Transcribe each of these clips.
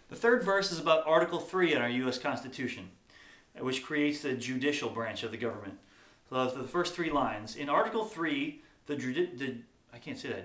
The third verse is about Article 3 in our U.S. Constitution, which creates the judicial branch of the government. So the first three lines. In Article 3,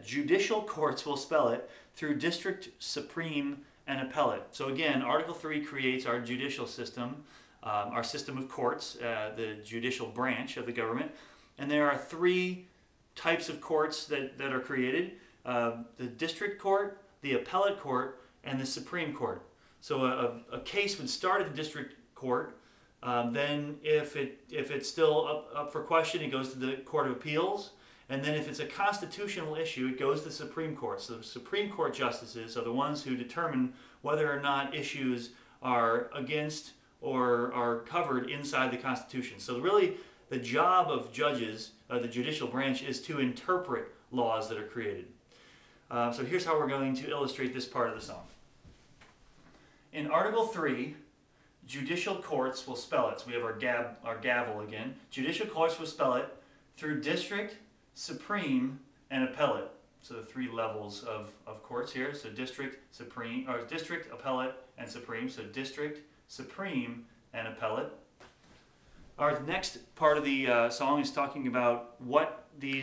judicial courts will spell it through district, supreme, and appellate. So again, Article 3 creates our judicial system, our system of courts, the judicial branch of the government. And there are three types of courts that are created. The district court, the appellate court, and the Supreme Court. So a case would start at the district court. Then if it's still up for question, it goes to the Court of Appeals. And then if it's a constitutional issue, it goes to the Supreme Court. So the Supreme Court justices are the ones who determine whether or not issues are against or are covered inside the Constitution. So really, the job of judges, the judicial branch, is to interpret laws that are created. So here's how we're going to illustrate this part of the song. In Article 3, judicial courts will spell it. So we have our gavel again. Judicial courts will spell it through district, supreme, and appellate. So the three levels of courts here. So district, supreme, or district, appellate, and supreme. So district, supreme, and appellate. Our next part of the song is talking about what the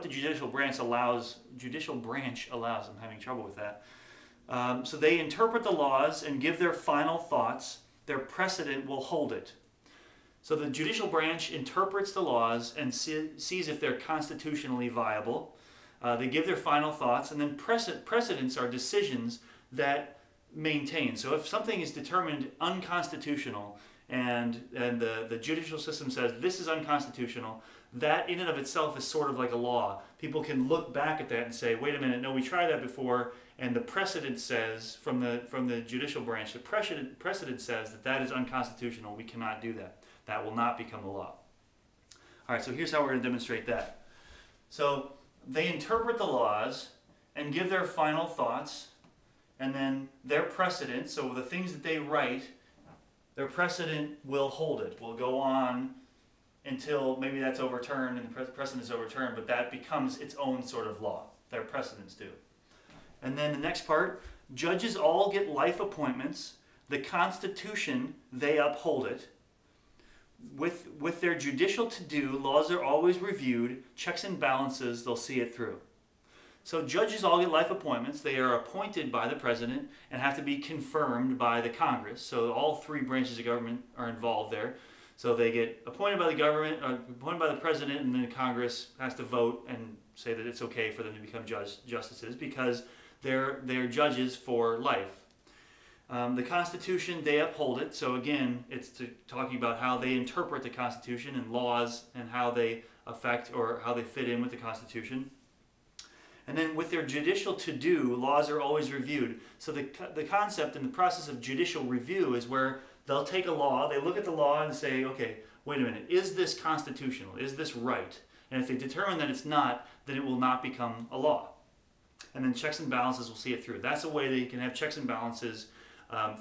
judicial branch allows. I'm having trouble with that. So they interpret the laws and give their final thoughts. Their precedent will hold it. So the judicial branch interprets the laws and sees if they're constitutionally viable. They give their final thoughts, and then precedents are decisions that maintain. So if something is determined unconstitutional and the judicial system says this is unconstitutional, that in and of itself is sort of like a law. People can look back at that and say, wait a minute, no, we tried that before, and the precedent says from the judicial branch, the precedent says that is unconstitutional. We cannot do that. That will not become a law. All right, so here's how we're going to demonstrate that. So they interpret the laws and give their final thoughts, and then their precedent, so the things that they write, their precedent will hold it, will go on until maybe that's overturned and the precedent is overturned, but that becomes its own sort of law. Their precedents do. And then the next part, judges all get life appointments. The Constitution, they uphold it. With their judicial to-do, laws are always reviewed, checks and balances, they'll see it through. So judges all get life appointments. They are appointed by the president and have to be confirmed by the Congress. So all three branches of government are involved there. So they get appointed by the government, appointed by the president, and then Congress has to vote and say that it's okay for them to become justices because they're judges for life. The Constitution, they uphold it. So again, it's talking about how they interpret the Constitution and laws and how they affect or how they fit in with the Constitution. And then with their judicial to-do, laws are always reviewed. So the concept and the process of judicial review is where they'll take a law, they look at the law and say, okay, wait a minute, is this constitutional? Is this right? And if they determine that it's not, then it will not become a law. And then checks and balances will see it through. That's a way that you can have checks and balances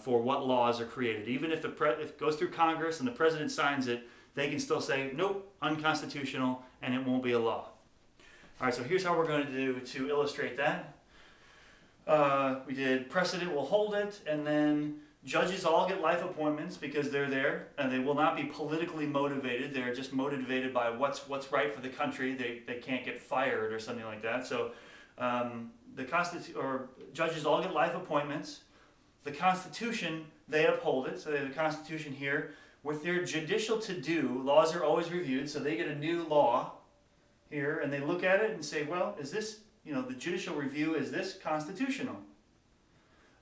for what laws are created. Even if if it goes through Congress and the president signs it, they can still say, nope, unconstitutional, and it won't be a law. All right, so here's how we're going to do to illustrate that. We did precedent will hold it, and then judges all get life appointments because they're there, and they will not be politically motivated. They're just motivated by what's right for the country. They can't get fired or something like that. So judges all get life appointments. The Constitution, they uphold it. So they have the Constitution here. With their judicial to-do, laws are always reviewed. So they get a new law here, and they look at it and say, well, is this, the judicial review, is this constitutional?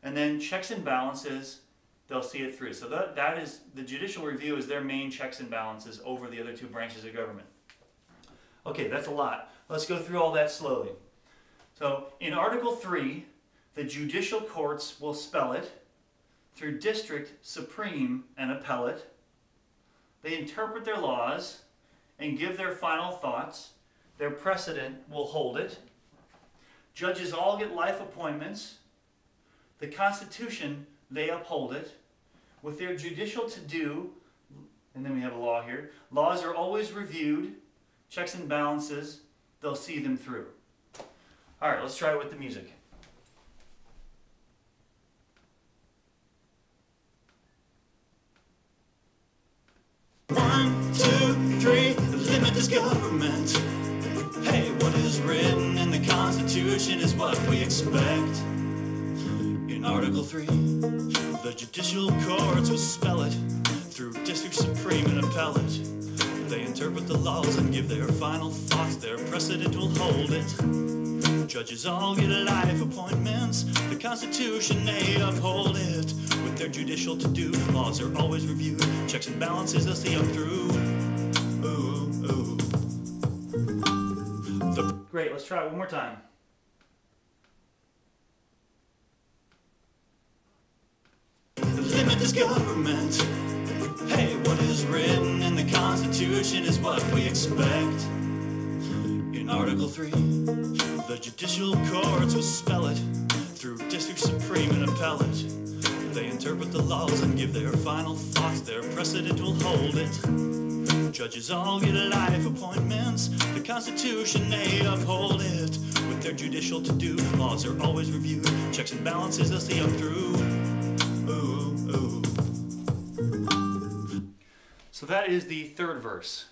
And then checks and balances, they'll see it through. So that is, the judicial review is their main checks and balances over the other two branches of government. Okay, that's a lot. Let's go through all that slowly. So in Article 3, the judicial courts will spell it through district, supreme, and appellate. They interpret their laws and give their final thoughts. Their precedent will hold it. Judges all get life appointments. The Constitution, they uphold it. With their judicial to-do, and then we have a law here, laws are always reviewed, checks and balances, they'll see them through. All right, let's try it with the music. this government. Hey, what is written in the Constitution is what we expect. In Article 3, the judicial courts will spell it through district, supreme, and appellate. They interpret the laws and give their final thoughts. Their precedent will hold it. Judges all get life appointments. The Constitution, they uphold it. With their judicial to-do, laws are always reviewed. Checks and balances, they'll see them through. Ooh, ooh. Great, let's try it one more time. Limit this government. Hey, what is written in the Constitution is what we expect. In Article 3, the judicial courts will spell it through district, supreme, and appellate. They interpret the laws and give their final thoughts. Their precedent will hold it. Judges all get life appointments. The Constitution, they uphold it. With their judicial to-do, laws are always reviewed. Checks and balances, they'll see them through. Ooh, ooh. So that is the third verse.